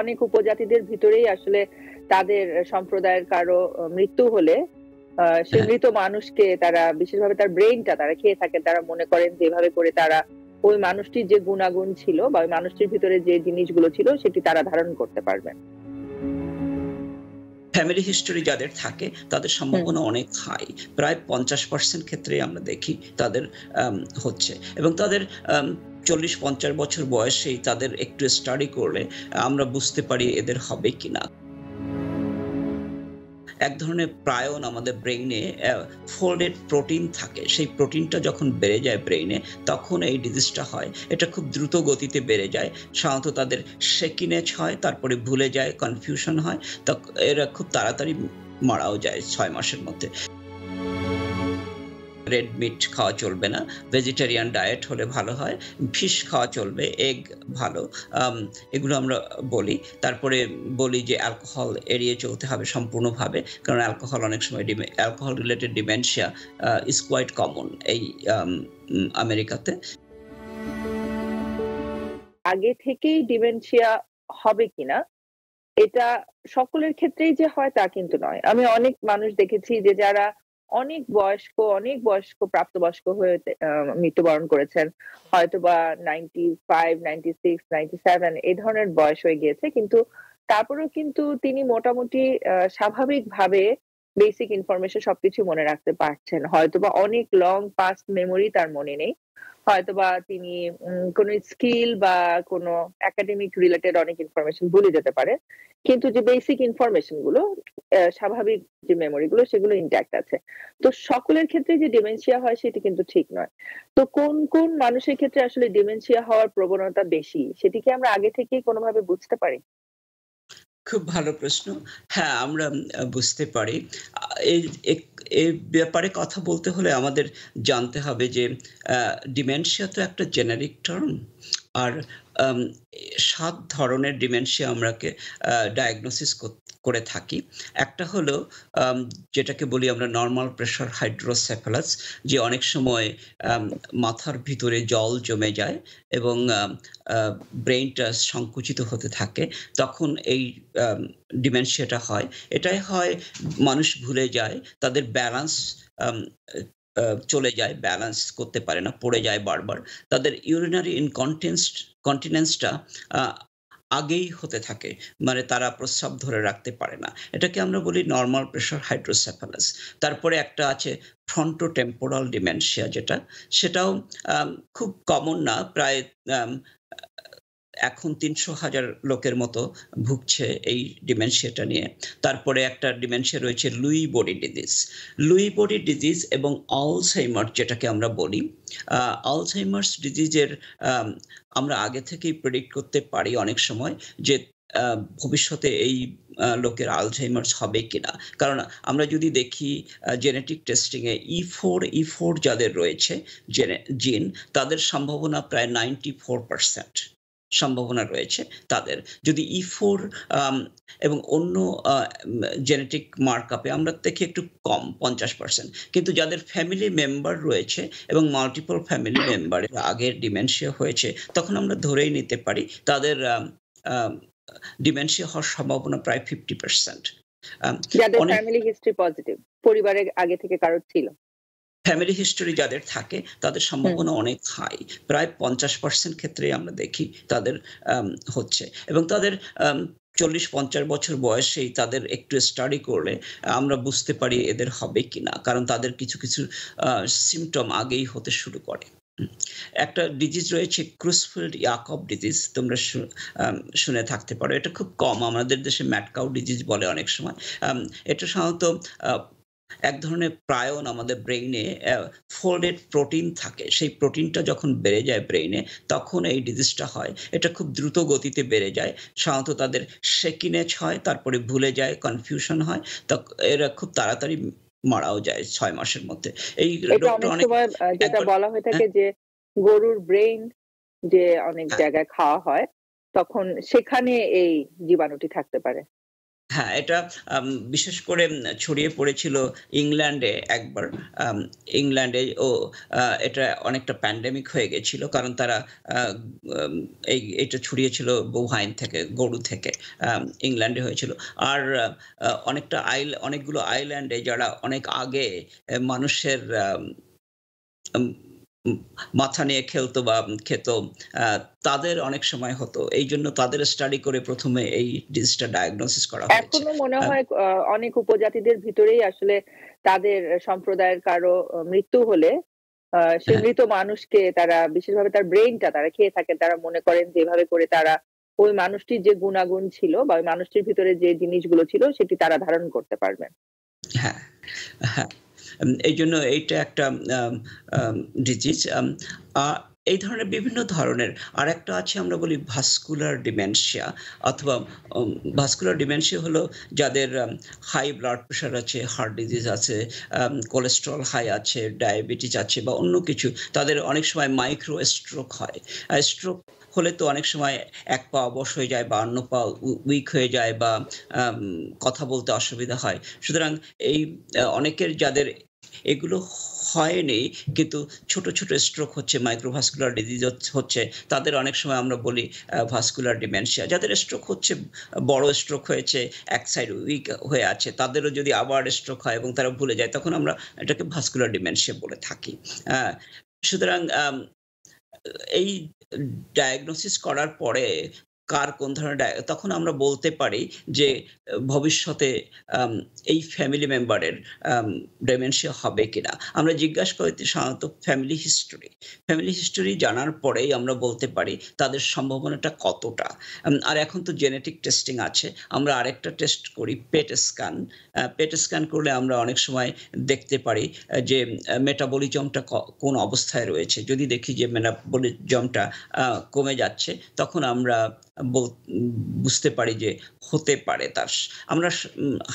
অনেক উপজাতিদের ভিতরেই আসলে তাদের সম্প্রদায়ের কারো মৃত্যু হলে সে হ্যাঁ। মৃত মানুষকে তারা বিশেষভাবে তার ব্রেইনটা তারা খেয়ে থাকেন। তারা মনে করেন যে এভাবে করে তারা ওই মানুষটির যে গুণাগুণ ছিল বা ওই মানুষটির ভিতরে যে জিনিসগুলো ছিল সেটি তারা ধারণ করতে পারবেন। ফ্যামিলি হিস্টোরি যাদের থাকে তাদের হুম। সম্ভাবনা অনেক হাই। প্রায় 50% ক্ষেত্রেই আমরা দেখি তাদের হচ্ছে এবং তাদের 40-50 বছর বয়সেই তাদের একটু স্টাডি করলে আমরা বুঝতে পারি এদের হবে কিনা। এক ধরনের প্রায়ন আমাদের ব্রেইনে ফোল্ডেড প্রোটিন থাকে। সেই প্রোটিনটা যখন বেড়ে যায় ব্রেইনে তখন এই ডিজিজটা হয়। এটা খুব দ্রুত গতিতে বেড়ে যায়। সাধারণত তাদের শেকিনেস হয়, তারপরে ভুলে যায়, কনফিউশন হয়। এরা খুব তাড়াতাড়ি মারাও যায় ৬ মাসের মধ্যে। রেড মিট খাওয়া চলবে না। ভেজিটেরিয়ান ডায়েট হলে ভালো হয়। ফিশ খাওয়া চলবে, এগ ভালো। এগুলো আমরা বলি। তারপরে বলি যে অ্যালকোহল এড়িয়ে চলতে হবে সম্পূর্ণভাবে। কারণ অ্যালকোহল অনেক সময় alcohol related dementia is quite common এই আমেরিকাতে। আগে থেকেই ডিমেনশিয়া হবে কিনা এটা সকলের ক্ষেত্রেই যে হয় তা কিন্তু নয়। আমি অনেক মানুষ দেখেছি যে যারা অনেক বয়স্ক প্রাপ্তবয়স্ক হয়ে মৃত্যুবরণ করেছেন। হয়তোবা 95, 96, 97 এই ধরনের বয়স হয়ে গিয়েছে। কিন্তু তারপরেও কিন্তু তিনি মোটামুটি স্বাভাবিকভাবে বেসিক ইনফরমেশন সবকিছু মনে রাখতে পারছেন। হয়তোবা অনেক লং পাস্ট মেমোরি তার মনে নেই। হয়তোবা তিনি কোনো স্কিল বা কোনো একাডেমিক রিলেটেড অনেক ইনফরমেশন ভুলে যেতে পারে। কিন্তু যে বেসিক ইনফরমেশন গুলো স্বাভাবিক যে মেমোরি গুলো সেগুলো ইনট্যাক্ট আছে। তো সকলের ক্ষেত্রে যে ডিমেনশিয়া হয় সেটি কিন্তু ঠিক নয়। তো কোন মানুষের ক্ষেত্রে আসলে ডিমেনশিয়া হওয়ার প্রবণতা বেশি সেটি কি আমরা আগে থেকেই কোনোভাবে বুঝতে পারি? খুব ভালো প্রশ্ন। হ্যাঁ, আমরা বুঝতে পারি। আ এই এক এ ব্যাপারে কথা বলতে হলে আমাদের জানতে হবে যে আ ডিমেনশিয়া তো একটা জেনেরিক টার্ম। আর আম ৭ ধরনের ডিমেনশিয়া আমরাকে ডায়াগনোসিস করে থাকি। একটা হলো আম যেটাকে বলি আমরা নরমাল প্রেশার হাইড্রোসেফালাস, যে অনেক সময় আম মাথার ভিতরে জল জমে যায় এবং আম আ ব্রেইনটা সংকুচিত হতে থাকে। তখন এই আম ডিমেনশিয়াটা হয়। এটাই হয় মানুষ ভুলে যায়। তাদের ব্যালেন্স আম আ চলে যায়, ব্যালেন্স করতে পারে না, পড়ে যায় বারবার। তাদের ইউরিনারি কন্টিনেন্সটা আ আগেই হতে থাকে। মানে তারা প্রস্রাব ধরে রাখতে পারে না। এটাকে আমরা বলি নরমাল প্রেশার হাইড্রোসেফালাস। তারপরে একটা আছে ফ্রন্টোটেম্পোরাল ডিমেনশিয়া যেটা, সেটাও আম খুব কমন না। প্রায় আম এখন ৩০০,০০০ লোকের মতো ভুগছে এই ডিমেনশিয়াটা নিয়ে। তারপরে একটা ডিমেনশিয়া রয়েছে Lewy body disease. Lewy body disease এবং আলঝেইমার যেটাকে আমরা বলি। আ আলঝেইমার্স ডিজিজের আম আমরা আগে থেকেই প্রেডিক্ট করতে পারি অনেক সময় যে আ ভবিষ্যতে এই লোকের আলঝেইমার্স হবে কিনা। কারণ আমরা যদি দেখি জেনেটিক টেস্টিং এ E4 যাদের রয়েছে জিন, তাদের সম্ভাবনা প্রায় 94% সম্ভাবনা রয়েছে তাদের। যদি E4 আম এবং অন্য আ জেনেটিক মার্কআপ এ আমরা দেখি একটু কম ৫০%। কিন্তু যাদের ফ্যামিলি মেম্বার রয়েছে এবং মাল্টিপল ফ্যামিলি মেম্বারের আগের ডিমেনশিয়া হয়েছে, তখন আমরা ধরেই নিতে পারি তাদের আম আম ডিমেনশিয়া হওয়ার সম্ভাবনা প্রায় 50%। আম যাদের অনেক ফ্যামিলি হিস্ট্রি পজিটিভ, পরিবারে আগে থেকে কারো ছিল। ফ্যামিলি হিস্টোরি যাদের থাকে তাদের হুম। সম্ভাবনা অনেক হাই। প্রায় ৫০% ক্ষেত্রেই আমরা দেখি তাদের হচ্ছে এবং তাদের আম ৪০-৫০ বছর বয়সেই তাদের একটু স্টাডি করলে আমরা বুঝতে পারি এদের হবে কিনা। কারণ তাদের কিছু আ সিম্পটম আগেই হতে শুরু করে। হুম। একটা ডিজিজ রয়েছে ক্রুসফিল্ড-ইয়াকব ডিজিজ। তোমরা শুনে থাকতে পারো। এটা খুব কম। আমাদের দেশে ম্যাড কাউ ডিজিজ বলে অনেক সময়। আম এটা সাধারণত আ এক ধরনের প্রায়ন আমাদের ব্রেইনে ফোল্ডেড প্রোটিন থাকে। সেই প্রোটিনটা যখন বেড়ে যায় ব্রেইনে তখন এই ডিজিজটা হয়। এটা খুব দ্রুত গতিতে বেড়ে যায়। সাধারণত তাদের শেকিনেস হয়, তারপরে ভুলে যায়, কনফিউশন হয়। এরা খুব তাড়াতাড়ি মারাও যায় ৬ মাসের মধ্যে। এই এটা রোগটা অনেক অনেক সময় যেটা একবার বলা হয়ে হ্যাঁ, থাকে যে গরুর ব্রেইন যে অনেক হ্যাঁ। জায়গায় খাওয়া হয়, তখন সেখানে এই জীবাণুটি থাকতে পারে। হ্যাঁ, এটা বিশেষ করে ছড়িয়ে পড়েছিল ইংল্যান্ডে একবার। আম ইংল্যান্ডে এটা অনেকটা প্যান্ডেমিক হয়ে গেছিল। কারণ তারা আ আম এটা ছড়িয়েছিল বোভাইন থেকে, গরু থেকে। ইংল্যান্ডে হয়েছিল। আর অনেকটা অনেকগুলো আইল্যান্ডে যারা অনেক আগে মানুষের আম উম মাথা নিয়ে খেলতো বা খেত, আ তাদের অনেক সময় হতো। এইজন্য তাদের স্টাডি করে ১ম এ এই ডিজিজটা ডায়াগনোসিস করা হয়েছে। এখনো মনে আ হয় অনেক উপজাতিদের ভিতরেই আসলে তাদের সম্প্রদায়ের কারো মৃত্যু হলে সেই হ্যাঁ, মৃত মানুষকে তারা বিশেষভাবে তার ব্রেইনটা তারা খেয়ে থাকেন। তারা মনে করেন যে এভাবে করে তারা ওই মানুষটির যে গুণাগুণ ছিল বা ওই মানুষটির ভিতরে যে জিনিসগুলো ছিল সেটি তারা ধারণ করতে পারবেন। হ্যাঁ, হ্যাঁ। এইজন্য এইটা একটা আম আম ডিজিজ। আ এই ধরনের বিভিন্ন ধরনের আরেকটা আছে, আমরা বলি ভাস্কুলার ডিমেনশিয়া অথবা ভাস্কুলার ডিমেনশিয়া হলো যাদের হাই ব্লাড প্রেশার আছে, হার্ট ডিজিজ আছে, কোলেস্টেরল হাই আছে, ডায়াবেটিস আছে বা অন্য কিছু। তাদের অনেক সময় মাইক্রো স্ট্রোক হয়। স্ট্রোক হলে তো অনেক সময় এক পা অবশ হয়ে যায় বা অন্য পা উইক হয়ে যায় বা আম কথা বলতে অসুবিধা হয়। সুতরাং এই অনেকের যাদের এগুলো হয়নি, কিন্তু ছোট, ছোট স্ট্রোক হচ্ছে, মাইক্রোভাস্কুলার ডিজিজ হচ্ছে, তাদের অনেক সময় আমরা বলি ভাস্কুলার ডিমেনশিয়া। যাদের স্ট্রোক হচ্ছে, বড় স্ট্রোক হয়েছে, এক সাইড উইক হয়ে আছে, তাদেরও যদি আবার স্ট্রোক হয় এবং তারা ভুলে যায়, তখন আমরা এটাকে ভাস্কুলার ডিমেনশিয়া বলে থাকি। আ সুতরাং এই ডায়াগনোসিস করার পরে কার কোন ধরনের তখন আমরা বলতে পারি যে ভবিষ্যতে আম এই ফ্যামিলি মেম্বারের আম ডিমেনশিয়া হবে কিনা। আমরা জিজ্ঞাসা করি সাধারণত ফ্যামিলি হিস্টোরি। ফ্যামিলি হিস্টোরি জানার পরেই আমরা বলতে পারি তাদের সম্ভাবনাটা কতটা। আর এখন তো জেনেটিক টেস্টিং আছে। আমরা আরেকটা টেস্ট করি, পেট স্ক্যান। পেট স্ক্যান করলে আমরা অনেক সময় দেখতে পারি যে মেটাবলিজমটা কোন অবস্থায় রয়েছে। যদি দেখি যে মেটাবলিজমটা আ কমে যাচ্ছে, তখন আমরা বল বুঝতে পারি যে হতে পারে তার আমরা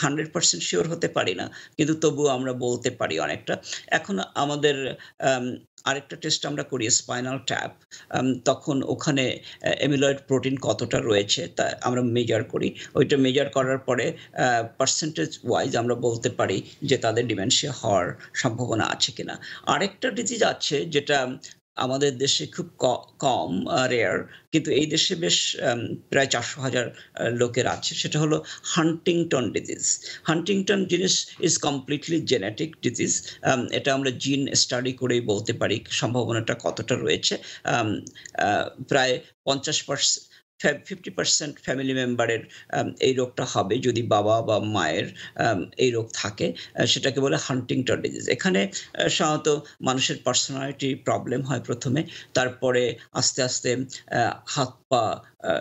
100% সিওর হতে পারি না। কিন্তু তবুও আমরা বলতে পারি অনেকটা। এখন আমাদের আম আরেকটা টেস্ট আমরা করি, স্পাইনাল ট্যাপ। তখন ওখানে অ্যামিলয়েড প্রোটিন কতটা রয়েছে তা আমরা মেজার করি। ওইটা মেজার করার পরে পার্সেন্টেজ ওয়াইজ আমরা বলতে পারি যে তাদের ডিমেনশিয়া হওয়ার সম্ভাবনা আছে কিনা। আরেকটা ডিজিজ আছে যেটা আমাদের দেশে খুব কম, রেয়ার, কিন্তু এই দেশে বেশ প্রায় ৪০০,০০০ লোকের আছে। সেটা হলো হান্টিংটন ডিজিজ। হান্টিংটন জিনিস ইজ কমপ্লিটলি জেনেটিক ডিজিজ। এটা আমরা জিন স্টাডি করেই বলতে পারি সম্ভাবনাটা কতটা রয়েছে। আম আ প্রায় 50% ফ্যামিলি মেম্বারের এই রোগটা হবে যদি বাবা বা মায়ের এই রোগ থাকে। সেটাকে বলে হান্টিংটন ডিজিজ। এখানে সাধারণত মানুষের পার্সোনালিটি প্রবলেম হয় ১ম এ। তারপরে আস্তে, আস্তে হাত-পা আ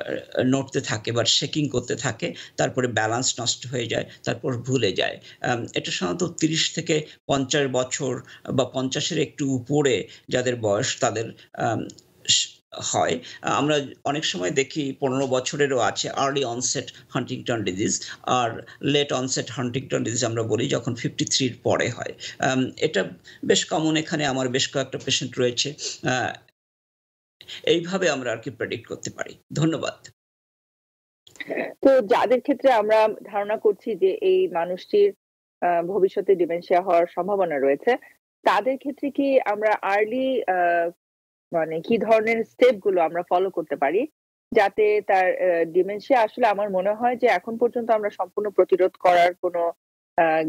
নড়তে থাকে বা শেকিং করতে থাকে। তারপরে ব্যালেন্স নষ্ট হয়ে যায়। তারপর ভুলে যায়। এটা সাধারণত ৩০ থেকে ৫০ বছর বা ৫০ এর একটু উপরে যাদের বয়স তাদের আম স হয়। আমরা অনেক সময় দেখি ১৫ বছরেরও আছে আর্লি অনসেট হান্টিংটন ডিজিজ। আর লেট অনসেট হান্টিংটন ডিজিজ আমরা বলি যখন 53 এর পরে হয়। এটা বেশ কমন, এখানে আমার বেশ কয়েকটা পেশেন্ট রয়েছে। আ এইভাবে আমরা আরকি প্রেডিক্ট করতে পারি। ধন্যবাদ। তো যাদের ক্ষেত্রে আমরা ধারণা করছি যে এই মানুষটির ভবিষ্যতে ডিমেনশিয়া হওয়ার সম্ভাবনা রয়েছে, তাদের ক্ষেত্রে কি আমরা আর্লি মানে কি ধরনের স্টেপ গুলো আমরা ফলো করতে পারি? যাতে তার ডিমেনশিয়া আসলে আমার মনে হয় যে এখন পর্যন্ত আমরা সম্পূর্ণ প্রতিরোধ করার কোনো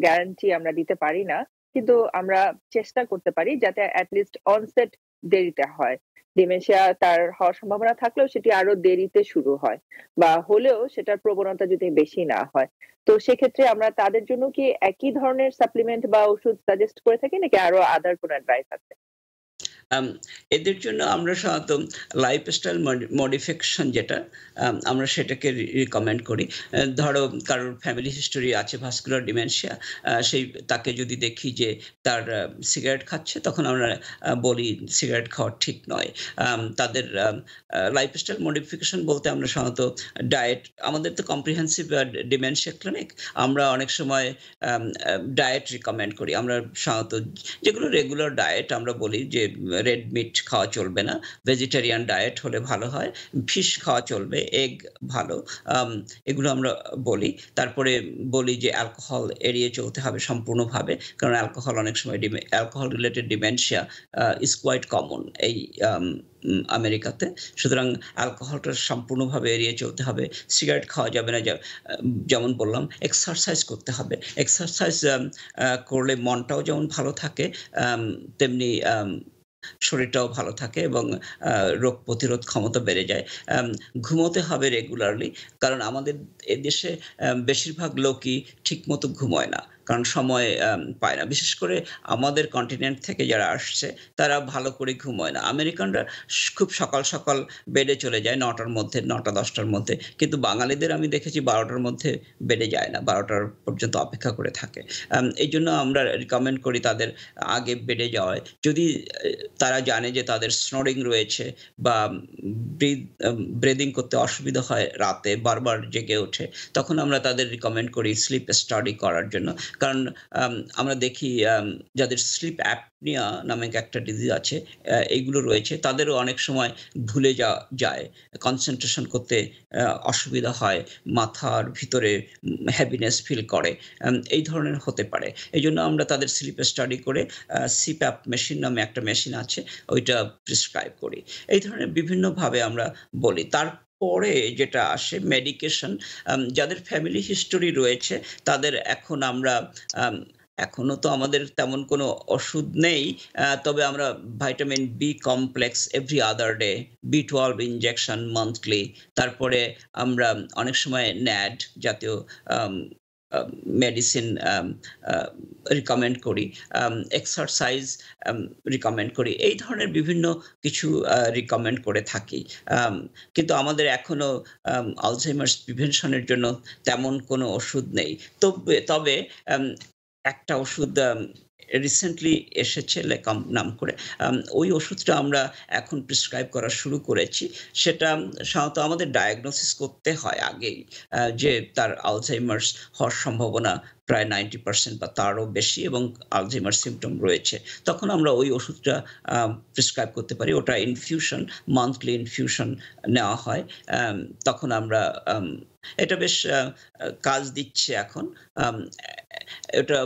গ্যারান্টি আমরা দিতে পারি না। কিন্তু আমরা চেষ্টা করতে পারি যাতে এট লিস্ট অনসেট দেরিতে হয়। ডিমেনশিয়া তার হওয়ার সম্ভাবনা থাকলেও সেটি আরো দেরিতে শুরু হয়। বা হলেও সেটার প্রবণতা যদি বেশি না হয়। তো সেক্ষেত্রে আমরা তাদের জন্য কি একই ধরনের সাপ্লিমেন্ট বা ওষুধ সাজেস্ট করে থাকি নাকি আরো আদার কোনো অ্যাডভাইস আছে? আম এদের জন্য আমরা সাধারণত লাইফস্টাইল মডিফিকেশন যেটা, আমরা সেটাকে রিকমেন্ড করি। ধরো কারোর ফ্যামিলি হিস্টোরি আছে ভাস্কুলার ডিমেনশিয়া, তাকে যদি দেখি যে তার সিগারেট খাচ্ছে, তখন আমরা বলি সিগারেট খাওয়া ঠিক নয়। তাদের লাইফস্টাইল মডিফিকেশন বলতে আমরা সাধারণত ডায়েট, আমাদের তো কম্প্রিহেন্সিভ ডিমেনশিয়া ক্লিনিক। আমরা অনেক সময় ডায়েট রিকমেন্ড করি। আমরা সাধারণত যেগুলো রেগুলার ডায়েট আমরা বলি যে রেড মিট খাওয়া চলবে না, ভেজিটেরিয়ান ডায়েট হলে ভালো হয়, ফিশ খাওয়া চলবে, এগ ভালো, এগুলো আমরা বলি। তারপরে বলি যে অ্যালকোহল এড়িয়ে চলতে হবে সম্পূর্ণভাবে, কারণ অ্যালকোহল অনেক সময় alcohol related dementia is quite common এই আমেরিকাতে। সুতরাং অ্যালকোহলটা সম্পূর্ণভাবে এড়িয়ে চলতে হবে, সিগারেট খাওয়া যাবে না, যেমন বললাম এক্সারসাইজ করতে হবে। এক্সারসাইজ করলে মনটাও যেমন ভালো থাকে, তেমনি শরীরটাও ভালো থাকে এবং রোগ প্রতিরোধ ক্ষমতা বেড়ে যায়। ঘুমোতে হবে রেগুলারলি, কারণ আমাদের এদেশে বেশিরভাগ লোকই ঠিকমতো ঘুমোয় না, কারণ সময় পায় না। বিশেষ করে আমাদের কন্টিনেন্ট থেকে যারা আসছে তারা ভালো করে ঘুমোয় না। আমেরিকানরা খুব সকাল সকাল বেডে চলে যায় 9টার মধ্যে, 9টা-10টার মধ্যে, কিন্তু বাঙালিদের আমি দেখেছি 12টার মধ্যে বেডে যায় না, 12টার পর্যন্ত অপেক্ষা করে থাকে। এই জন্য আমরা রিকমেন্ড করি তাদের আগে বেডে যাওয়ায়। যদি তারা জানে যে তাদের স্নোরিং রয়েছে বা ব্রিদিং করতে অসুবিধা হয়, রাতে বারবার জেগে ওঠে, তখন আমরা তাদের রিকমেন্ড করি স্লিপ স্টাডি করার জন্য। কারণ আমরা দেখি যাদের স্লিপ অ্যাপনিয়া নামক একটা ডিজিজ আছে, এইগুলো রয়েছে, তাদেরও অনেক সময় ভুলে যায়, কনসেন্ট্রেশন করতে অসুবিধা হয়, মাথার ভিতরে হ্যাভিনেস ফিল করে, এই ধরনের হতে পারে। এই জন্য আমরা তাদের স্লিপ স্টাডি করে সিপ্যাপ মেশিন নামে একটা মেশিন আছে, ওইটা প্রেসক্রাইব করি। এই ধরনের বিভিন্নভাবে আমরা বলি। পরে যেটা আসে মেডিকেশন, যাদের ফ্যামিলি হিস্টোরি রয়েছে তাদের এখন আমরা এখনো তো আমাদের তেমন কোনো ওষুধ নেই, তবে আমরা vitamin B complex every other day, B12 injection monthly, তারপরে আমরা অনেক সময় ন্যাড জাতীয় মেডিসিন রিকমেন্ড করি, এক্সারসাইজ রিকমেন্ড করি, এই ধরনের বিভিন্ন কিছু রিকমেন্ড করে থাকি। কিন্তু আমাদের এখনো আলঝেইমার্স প্রিভেনশনের জন্য তেমন কোনো ওষুধ নেই। তবে একটা ওষুধ রিসেন্টলি এসেছে লেকাম নাম করে, ওই ওষুধটা আমরা এখন প্রেসক্রাইব করা শুরু করেছি। সেটা সাধারণত আমাদের ডায়াগনোসিস করতে হয় আগেই যে তার আলঝেইমার্স হওয়ার সম্ভাবনা প্রায় 90% বা তারও বেশি এবং আলঝেইমার সিমটম রয়েছে, তখন আমরা ওই ওষুধটা প্রেসক্রাইব করতে পারি। ওটা ইনফিউশন, মান্থলি ইনফিউশন নেওয়া হয়। তখন আমরা এটা বেশ কাজ দিচ্ছে এখন। এটা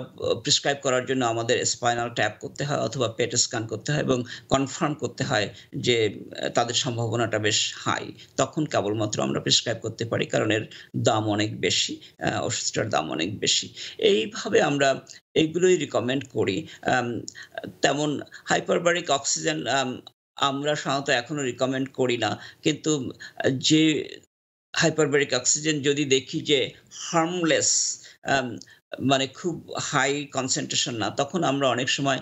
প্রেসক্রাইব করার জন্য আমাদের স্পাইনাল ট্যাপ করতে হয় অথবা পেট স্ক্যান করতে হয় এবং কনফার্ম করতে হয় যে তাদের সম্ভাবনাটা বেশ হাই, তখন কেবলমাত্র আমরা প্রেসক্রাইব করতে পারি, কারণ এর দাম অনেক বেশি, ওষুধটার দাম অনেক বেশি। এইভাবে আমরা এইগুলোই রিকমেন্ড করি। তেমন হাইপারবারিক অক্সিজেন আমরা সাধারণত এখনো রিকমেন্ড করি না, কিন্তু যে হাইপারবারিক অক্সিজেন যদি দেখি যে হার্মলেস, মানে খুব হাই কনসেন্ট্রেশন না, তখন আমরা অনেক সময়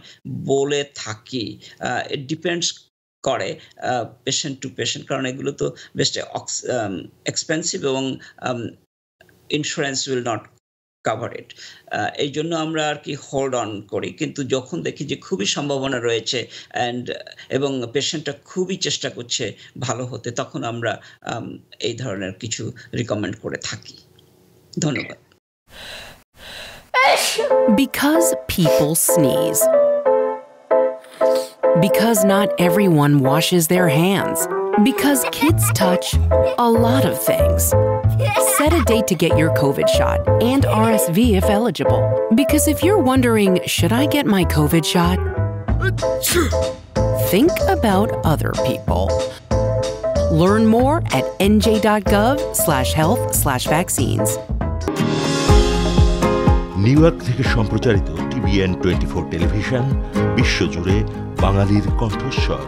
বলে থাকি। ইট ডিপেন্ডস করে পেশেন্ট টু পেশেন্ট, কারণ এগুলো তো বেশ এক্সপেন্সিভ এবং ইন্স্যুরেন্স উইল নট কাভার ইট। এই জন্য আমরা আর কি হোল্ড অন করি, কিন্তু যখন দেখি যে খুবই সম্ভাবনা রয়েছে এবং পেশেন্টটা খুবই চেষ্টা করছে ভালো হতে, তখন আমরা এই ধরনের কিছু রিকমেন্ড করে থাকি। ধন্যবাদ। Because people sneeze. Because not everyone washes their hands. Because kids touch a lot of things. Set a date to get your COVID shot and RSV if eligible. Because if you're wondering, should I get my COVID shot? Think about other people. Learn more at nj.gov/health/vaccines. New York থেকে সম্প্রচারিত TBN 24 television বিশ্বজুড়ে বাঙালির কণ্ঠস্বর।